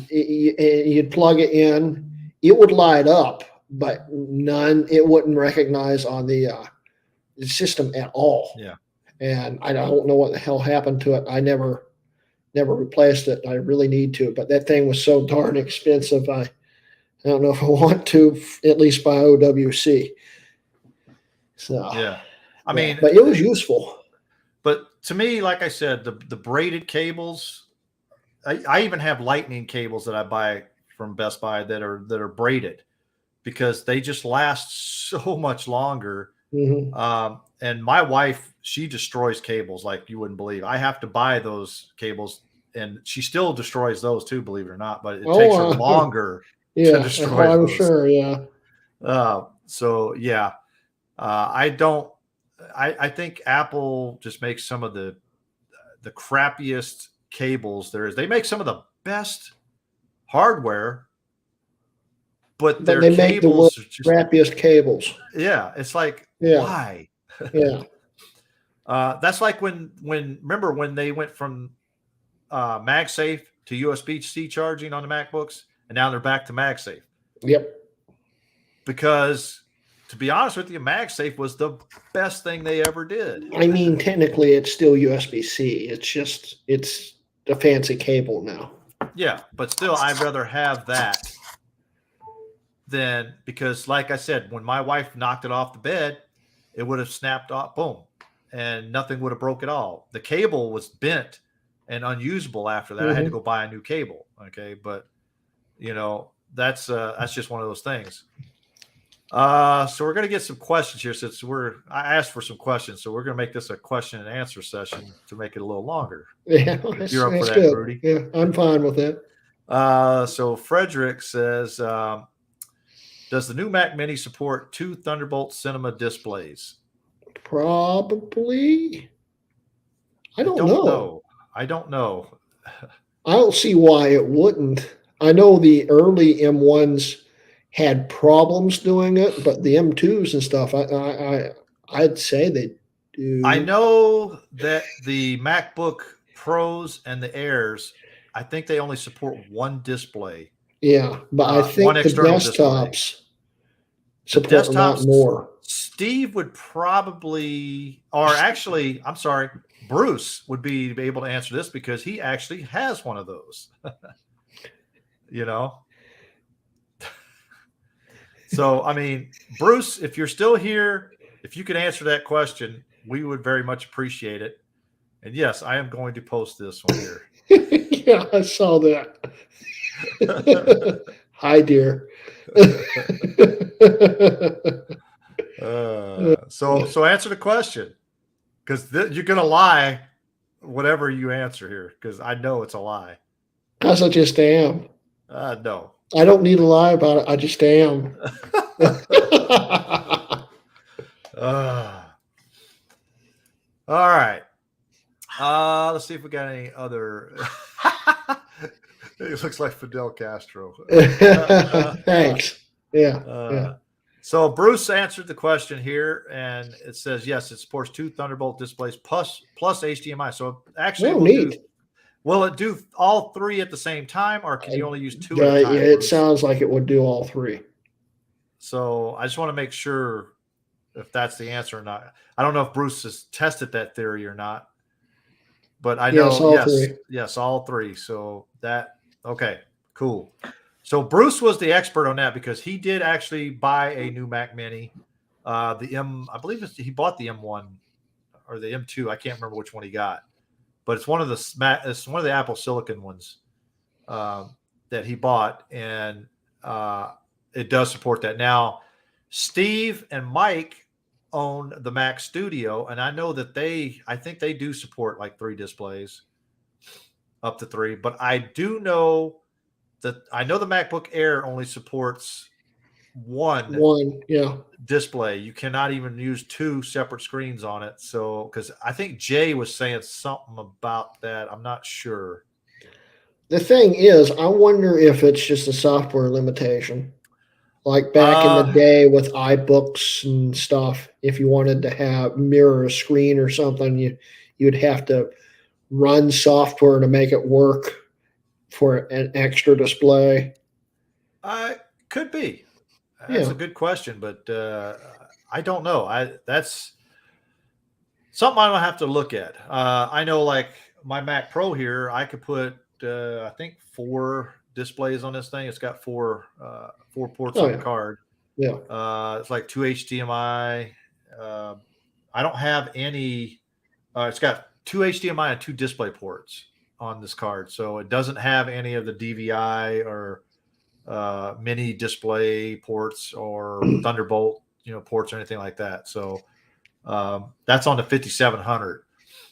You'd plug it in, it would light up, but it wouldn't recognize on the system at all. Yeah. And I don't know what the hell happened to it. I never replaced it. I really need to, but that thing was so darn expensive. I don't know if I want to at least buy OWC. So yeah, I mean, but it was useful. But to me, like I said, the braided cables, I even have lightning cables that I buy from Best Buy that are braided, because they just last so much longer. And my wife, she destroys cables like you wouldn't believe. I have to buy those cables, and she still destroys those too, believe it or not. But it takes her longer to destroy those. I'm sure, yeah. So yeah, I think Apple just makes some of the crappiest cables there is. They make some of the best hardware, but their they cables make the crappiest cables. Yeah, it's like, why? Yeah. That's like when remember when they went from MagSafe to USB-C charging on the MacBooks, and now they're back to MagSafe. Yep. Because to be honest with you, MagSafe was the best thing they ever did. I mean, technically it's still USB-C. It's a fancy cable now. Yeah, but still, I'd rather have that than, because like I said, when my wife knocked it off the bed, it would have snapped off, boom, and nothing would have broke at all. The cable was bent and unusable after that. I had to go buy a new cable. Okay, but that's just one of those things. So we're going to get some questions here, since I asked for some questions, so we're going to make this a question and answer session to make it a little longer. Yeah, you're up for that, good. Rudy. Yeah, I'm fine with that. So Frederick says, does the new Mac Mini support 2 Thunderbolt Cinema displays? Probably. I don't know. I don't know. I don't see why it wouldn't. I know the early M1s had problems doing it, but the M2s and stuff, I'd say they do. I know that the MacBook Pros and the Airs, I think they only support one display. Yeah, but I think the desktops support a lot more. Steve would probably, or actually, I'm sorry, Bruce would be able to answer this, because he actually has one of those. So, I mean, Bruce, if you're still here, if you could answer that question, we would very much appreciate it. And yes, I am going to post this one here. Yeah, I saw that. Hi, dear. So answer the question, because you're going to lie whatever you answer here, because I know it's a lie. Because I just am. No. I don't need to lie about it. I just am. All right. Let's see if we got any other. It looks like Fidel Castro. Thanks. Yeah. Yeah. So Bruce answered the question here, and it says yes, it supports 2 Thunderbolt displays plus HDMI. So actually, Oh, neat. will it do all 3 at the same time, or can you only use 2 at a Yeah, time? it Bruce? sounds like it would do all 3. So I just want to make sure if that's the answer or not. I don't know if Bruce has tested that theory or not, but I know all 3. yes, all 3. So that okay, cool. So Bruce was the expert on that because he did actually buy a new Mac Mini. I believe he bought the M1 or the M2. I can't remember which one he got, but it's one of the Apple Silicon ones that he bought, and it does support that. Now, Steve and Mike own the Mac Studio, and I know that I think they do support like 3 displays, up to 3. But I do know I know the MacBook Air only supports 1 Yeah. display. You cannot even use 2 separate screens on it. So, because I think Jay was saying something about that. I'm not sure. The thing is, I wonder if it's just a software limitation. Like back in the day with iBooks and stuff, if you wanted to have mirror a screen or something, you'd have to run software to make it work for an extra display. Could be. That's Yeah. a good question, but I don't know. That's something I don't have to look at. I know, like my Mac Pro here, I could put I think 4 displays on this thing. It's got 4 ports on the card. Yeah. It's like 2 HDMI. I don't have any. It's got 2 HDMI and 2 display ports on this card, so it doesn't have any of the DVI or mini display ports or Thunderbolt, ports or anything like that. So that's on the 5700.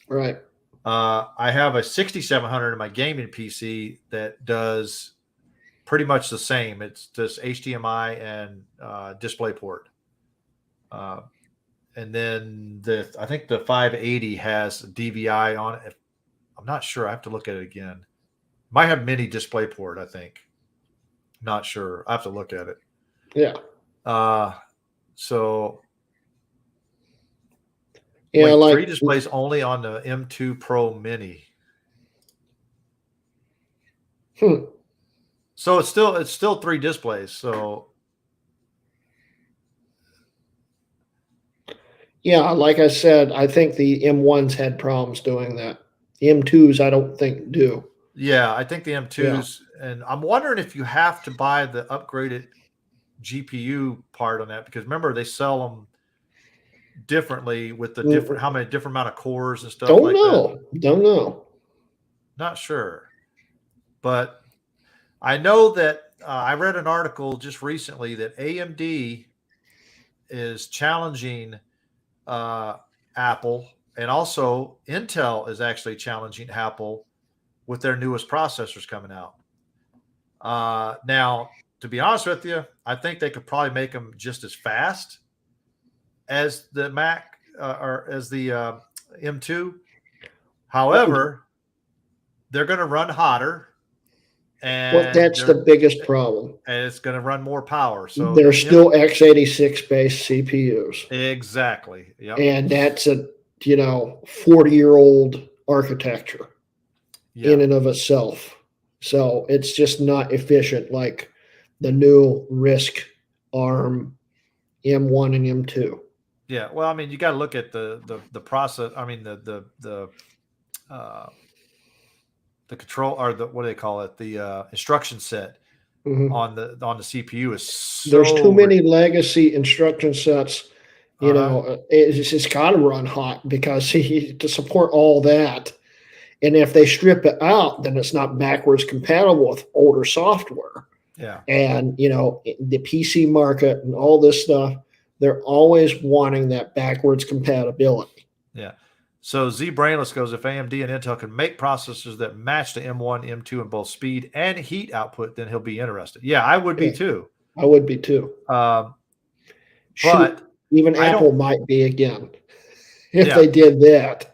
Right. I have a 6700 in my gaming PC that does pretty much the same. It's just HDMI and DisplayPort. And then I think the 580 has DVI on it. I'm not sure. I have to look at it again. Might have mini DisplayPort, I think. Not sure. I have to look at it. Yeah. So yeah, wait, 3 displays only on the M2 Pro Mini. So it's still 3 displays. So yeah, like I said, I think the M1s had problems doing that. The M2s, I don't think do. Yeah, I think the M2s, and I'm wondering if you have to buy the upgraded GPU part on that, because remember they sell them differently with the different amount of cores and stuff like that. Don't know. Not sure, but I know that I read an article just recently that AMD is challenging Apple, and also Intel is actually challenging Apple with their newest processors coming out. Now, to be honest with you, I think they could probably make them just as fast as the Mac or as the M2. However, they're going to run hotter, and that's the biggest problem. And it's going to run more power. So they're still x86 based CPUs. Exactly. Yep. And that's a 40-year-old architecture in and of itself. So it's just not efficient like the new RISC ARM M1 and M2. Yeah, well, I mean, you got to look at the process. I mean, the control, or what do they call it? The instruction set on the CPU is so. There's too many legacy instruction sets. It's got to run hot because to support all that. And if they strip it out, then it's not backwards compatible with older software. Yeah. And, the PC market and all this stuff, they're always wanting that backwards compatibility. Yeah. So Z Brainless goes, if AMD and Intel can make processors that match the M1, M2 in both speed and heat output, then he'll be interested. Yeah, I would be too. I would be too. But even Apple might be again if they did that.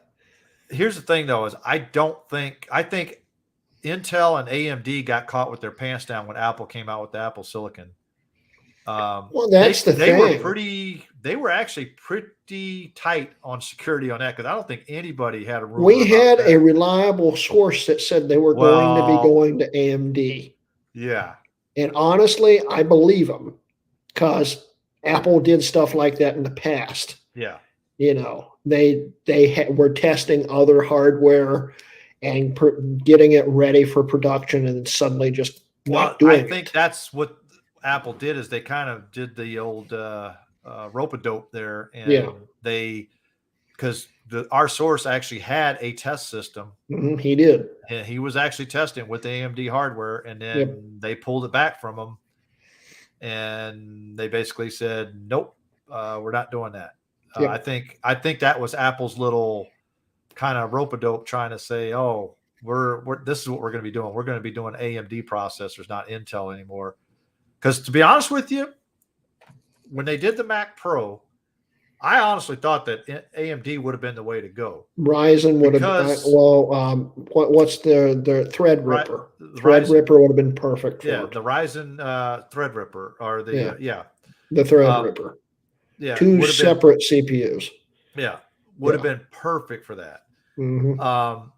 Here's the thing, though, is I think Intel and AMD got caught with their pants down when Apple came out with the Apple Silicon. Well, that's the thing. They were actually pretty tight on security on that because I don't think anybody had a rumor We had about that. a reliable source that said they were going to be going to AMD. Yeah. And honestly, I believe them because Apple did stuff like that in the past. Yeah. You know, they were testing other hardware and getting it ready for production, and suddenly just not doing it. I think that's what Apple did is they kind of did the old rope-a-dope there, and they because our source actually had a test system. Mm-hmm, he did. And he was actually testing with the AMD hardware, and then they pulled it back from him, and they basically said, "Nope, we're not doing that." I think that was Apple's little kind of rope-a-dope trying to say, "Oh, we're this is what we're going to be doing. We're going to be doing AMD processors, not Intel anymore." Because to be honest with you, when they did the Mac Pro, I honestly thought that AMD would have been the way to go. Ryzen would have been what's the Threadripper? Threadripper would have been perfect for it. The Ryzen Threadripper or the the Threadripper. Two separate CPUs. Yeah, would have been perfect for that. Mm-hmm.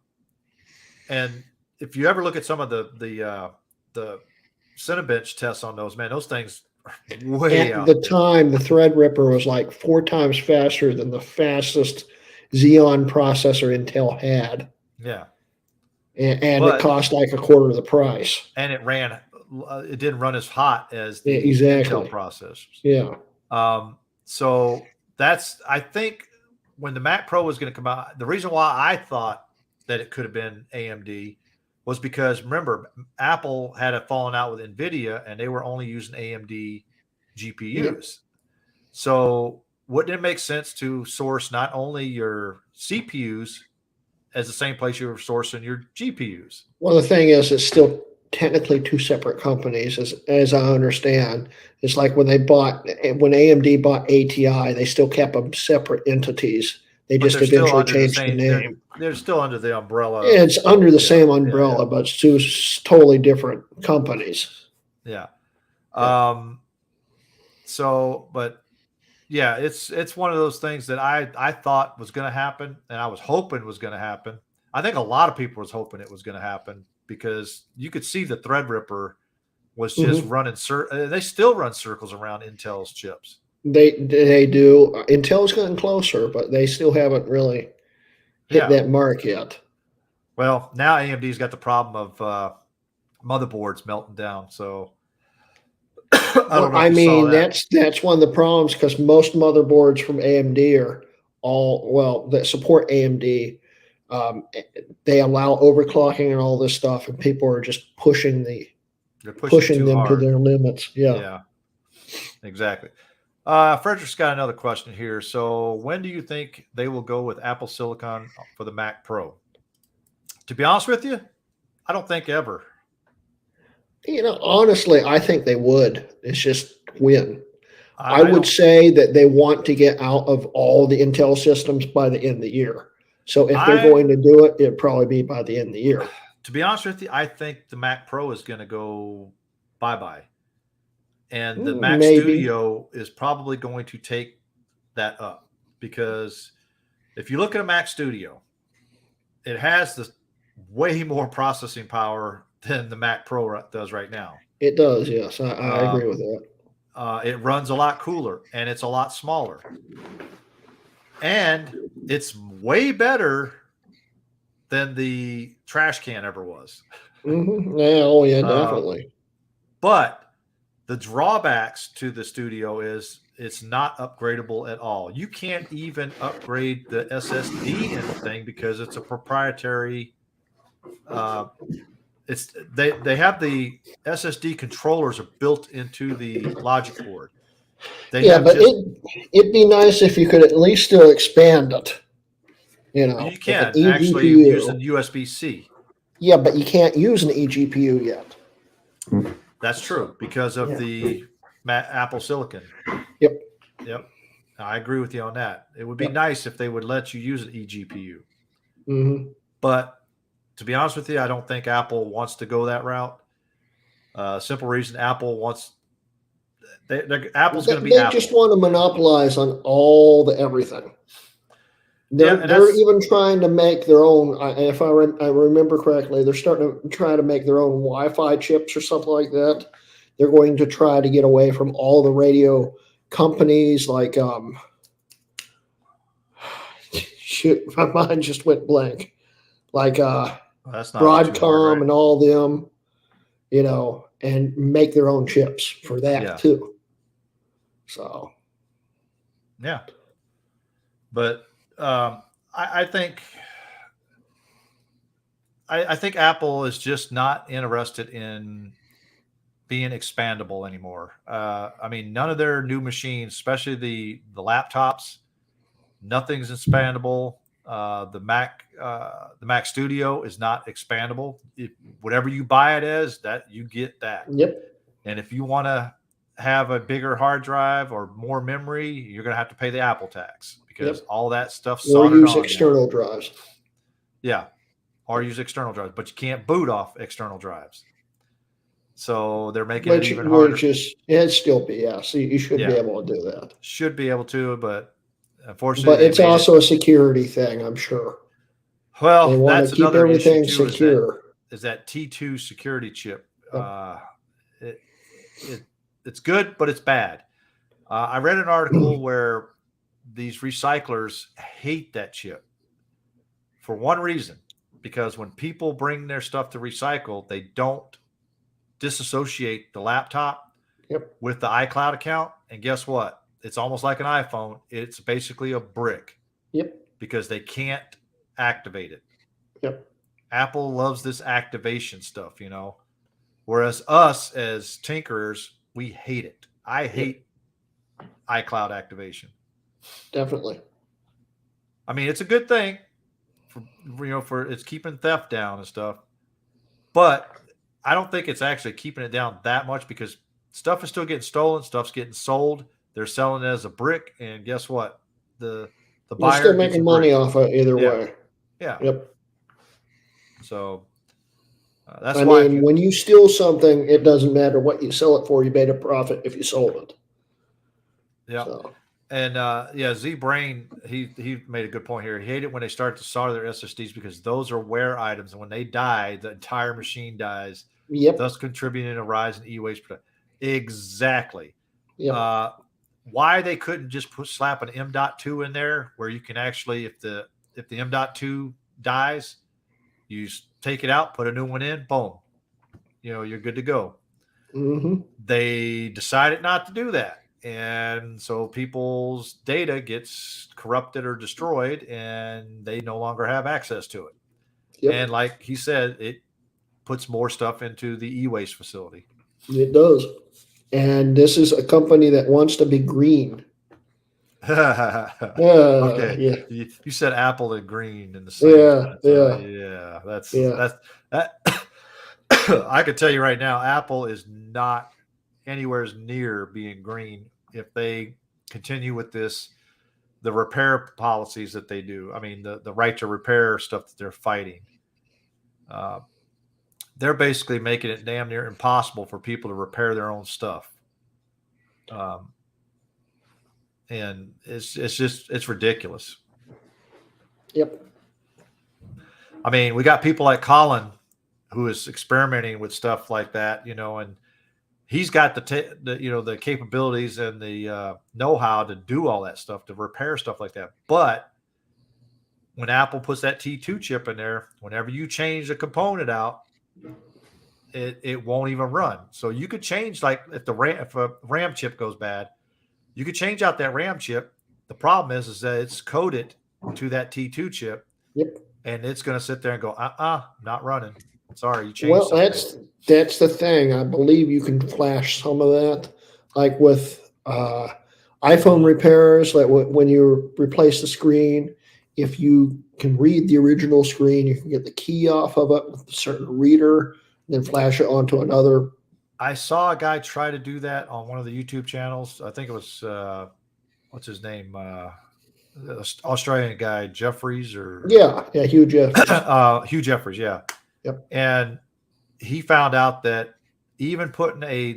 And if you ever look at some of the Cinebench tests on those, man, those things are way out. At the time, the Threadripper was like 4 times faster than the fastest Xeon processor Intel had. Yeah. And it cost like a quarter of the price. And it didn't run as hot as the Intel processors. Yeah. So I think when the Mac Pro was going to come out, the reason why I thought that it could have been AMD was because, remember, Apple had a fallen out with NVIDIA, and they were only using AMD GPUs. Yep. So wouldn't it make sense to source not only your CPUs as the same place you were sourcing your GPUs? Well, the thing is, it's still technically 2 separate companies, as I understand. It's like when AMD bought ATI, they still kept them separate entities. They just eventually changed the name. They're still under the umbrella. It's under the same umbrella, but it's 2 totally different companies. Yeah. It's one of those things that I thought was going to happen, and I was hoping was going to happen. I think a lot of people was hoping it was going to happen because you could see the Threadripper was just running. They still run circles around Intel's chips. They do. Intel's gotten closer, but they still haven't really hit that mark yet. Well, now AMD's got the problem of motherboards melting down. So that's one of the problems because most motherboards from AMD are that support AMD. They allow overclocking and all this stuff, and people are just pushing them to their limits. Yeah, exactly. Frederick's got another question here. So when do you think they will go with Apple Silicon for the Mac Pro? To be honest with you, I don't think ever. Honestly, I think they would. It's just when. I would say that they want to get out of all the Intel systems by the end of the year. So if they're going to do it, it'd probably be by the end of the year. To be honest with you, I think the Mac Pro is going to go bye-bye. And the Mac Studio is probably going to take that up because if you look at a Mac Studio, it has the way more processing power than the Mac Pro does right now. It does, yes. I agree with that. It runs a lot cooler, and it's a lot smaller. And it's way better than the trash can ever was. Mm-hmm. Yeah, definitely. But the drawbacks to the Studio is it's not upgradable at all. You can't even upgrade the SSD in the thing because it's a proprietary. They have the SSD controllers are built into the logic board. It'd be nice if you could at least still expand it. You can actually using USB-C. Yeah, but you can't use an eGPU yet. That's true because of the Apple Silicon. Yep. I agree with you on that. It would be nice if they would let you use an eGPU. Mm-hmm. But to be honest with you, I don't think Apple wants to go that route. Simple reason, Apple wants Apple's going to be They Apple. just want to monopolize on all the everything. They're even trying to make their own. If I remember correctly, they're starting to try to make their own Wi-Fi chips or something like that. They're going to try to get away from all the radio companies like shoot, my mind just went blank. Like that's not Broadcom too hard, right? and all them, and make their own chips for that too. So, yeah, but I think Apple is just not interested in being expandable anymore. I mean, none of their new machines, especially the laptops, nothing's expandable. The Mac Studio is not expandable. Whatever you buy it as, that you get that. Yep. And if you want to have a bigger hard drive or more memory, you're going to have to pay the Apple tax because all that stuff soldered on. Or use external drives. Yeah, or use external drives, but you can't boot off external drives. So they're making it even harder. It'd still be, so you should be able to do that. Should be able to, but unfortunately, but it's also a security thing, I'm sure. Well, they want that's to keep another everything issue too, secure. Is that T2 security chip? It's good, but it's bad. I read an article where these recyclers hate that chip for one reason, because when people bring their stuff to recycle, they don't disassociate the laptop with the iCloud account. And guess what? It's almost like an iPhone. It's basically a brick. Because they can't activate it. Apple loves this activation stuff, whereas us as tinkerers, we hate it. I hate iCloud activation. Definitely. I mean, it's a good thing for it's keeping theft down and stuff, but I don't think it's actually keeping it down that much because stuff is still getting stolen, stuff's getting sold. They're selling it as a brick, and guess what? The buyer You're still making money off it either way. Yeah. Yep. So that's why. When you steal something, it doesn't matter what you sell it for. You made a profit if you sold it. Yeah. So. And Z Brain, he made a good point here. He hated when they start to solder their SSDs because those are wear items, and when they die, the entire machine dies. Thus contributing to a rise in e-waste production. Exactly. Why they couldn't just slap an M.2 in there where you can actually, if the M.2 dies, you take it out, put a new one in, boom, you're good to go. Mm-hmm. They decided not to do that. And so people's data gets corrupted or destroyed and they no longer have access to it. And like he said, it puts more stuff into the e-waste facility. It does. And this is a company that wants to be green. Okay. You said apple and green in the same sentence. That I could tell you right now, Apple is not anywhere near being green if they continue with the repair policies that they do. I mean, the right to repair stuff that they're fighting. They're basically making it damn near impossible for people to repair their own stuff. And it's ridiculous. Yep. I mean, we got people like Colin who is experimenting with stuff like that, and he's got the capabilities and the know-how to do all that stuff, to repair stuff like that. But when Apple puts that T2 chip in there, whenever you change a component out, it won't even run. So you could change, like if a RAM chip goes bad, you could change out that RAM chip. The problem is that it's coded to that T2 chip. And it's going to sit there and go, not running. Sorry, you changed something. That's the thing. I believe you can flash some of that, like with iPhone repairs. Like when you replace the screen, if you can read the original screen, you can get the key off of it with a certain reader, and then flash it onto another. I saw a guy try to do that on one of the YouTube channels. I think it was what's his name? Australian guy, Jeffries, or Yeah, Hugh Jeffries. Hugh Jeffries, yeah. Yep. And he found out that even putting he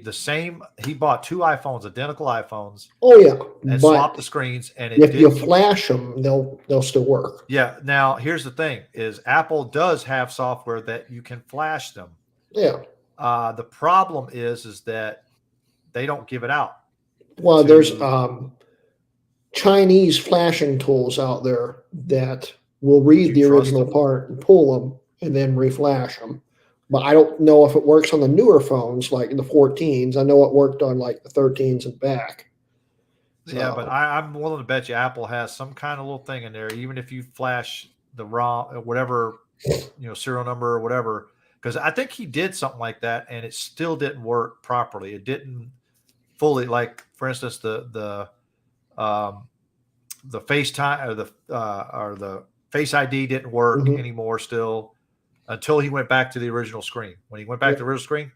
bought two iPhones, identical iPhones, Oh yeah, and but swapped the screens, and it if you didn't. flash them, they'll still work. Yeah. Now here's the thing: is Apple does have software that you can flash them. Yeah. The problem is that they don't give it out. Well, there's Chinese flashing tools out there that will read the original part and pull them and then reflash them. But I don't know if it works on the newer phones like the 14s. I know it worked on like the 13s and back. So. Yeah, but I'm willing to bet you Apple has some kind of little thing in there, even if you flash the ROM, whatever, serial number or whatever. Because I think he did something like that, and it still didn't work properly. It didn't fully, like for instance, the FaceTime or the Face ID didn't work anymore still until he went back to the original screen. When he went back to the original screen,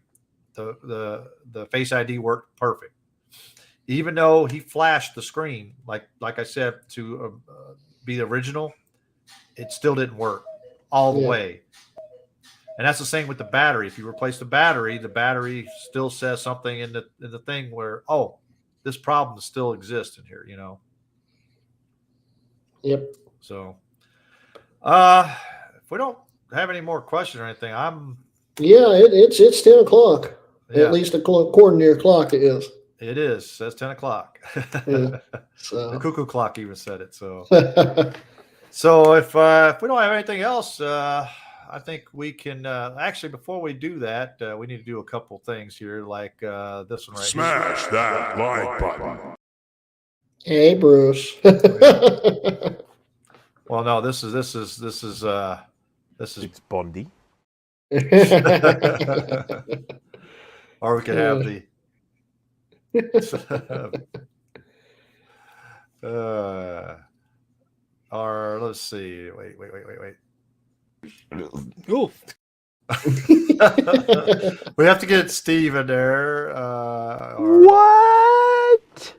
the Face ID worked perfect. Even though he flashed the screen, like I said, to be the original, it still didn't work all the way. And that's the same with the battery. If you replace the battery still says something in the thing where, this problem still exists in here, Yep. So, if we don't have any more questions or anything, it's 10 o'clock. Yeah. At least according to your clock, it is. It is. It says 10 o'clock. Yeah, so. The cuckoo clock even said it. So, so if we don't have anything else, I think we can actually, before we do that, we need to do a couple things here, like this one right Smash here. that like button. Hey, Bruce. Well, no, this is it's Bondy. Or we could have the or let's see. Wait. Oh. We have to get Steve in there. What?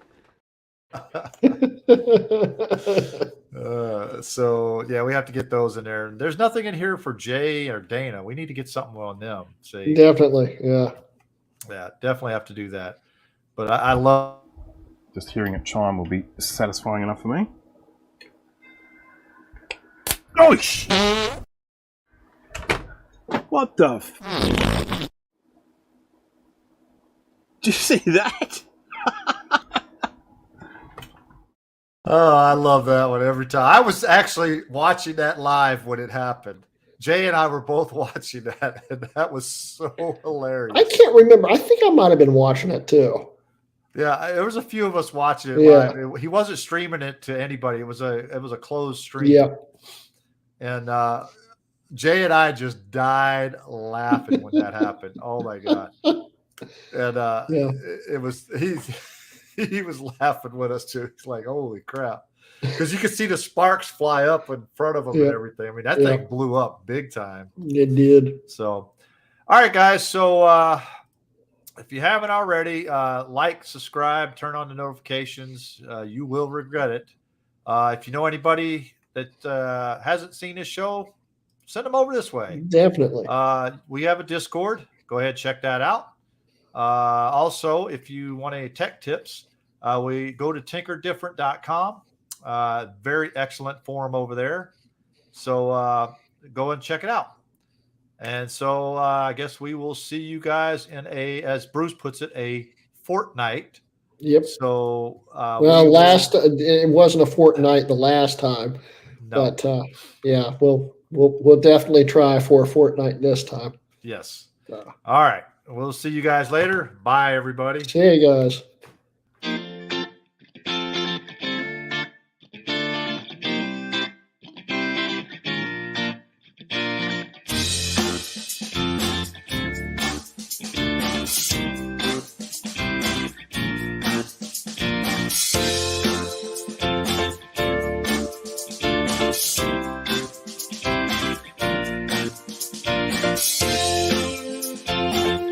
So yeah, we have to get those in there. There's nothing in here for Jay or Dana. We need to get something on them. See, definitely, yeah, definitely have to do that. But I love just hearing it chime will be satisfying enough for me. Oh shit! What the? Did you see that? Oh, I love that one every time. I was actually watching that live when it happened. Jay and I were both watching that, and that was so hilarious. I can't remember. I think I might have been watching it too. Yeah, there was a few of us watching it live. He wasn't streaming it to anybody. It was a closed stream. Yeah. And Jay and I just died laughing when that happened. Oh my God. And it was he was laughing with us too. He's like, holy crap. Because you could see the sparks fly up in front of him and everything. I mean, that thing blew up big time. It did. So, all right, guys. So if you haven't already, like, subscribe, turn on the notifications. You will regret it. If you know anybody that hasn't seen this show, send them over this way. Definitely. We have a Discord. Go ahead, check that out. Also, if you want any tech tips, we go to tinkerdifferent.com. Very excellent forum over there. So go and check it out. And so I guess we will see you guys in as Bruce puts it, a fortnight. Yep. So it wasn't a fortnight the last time, but we'll definitely try for a fortnight this time. Yes. All right. We'll see you guys later. Bye, everybody. See you guys.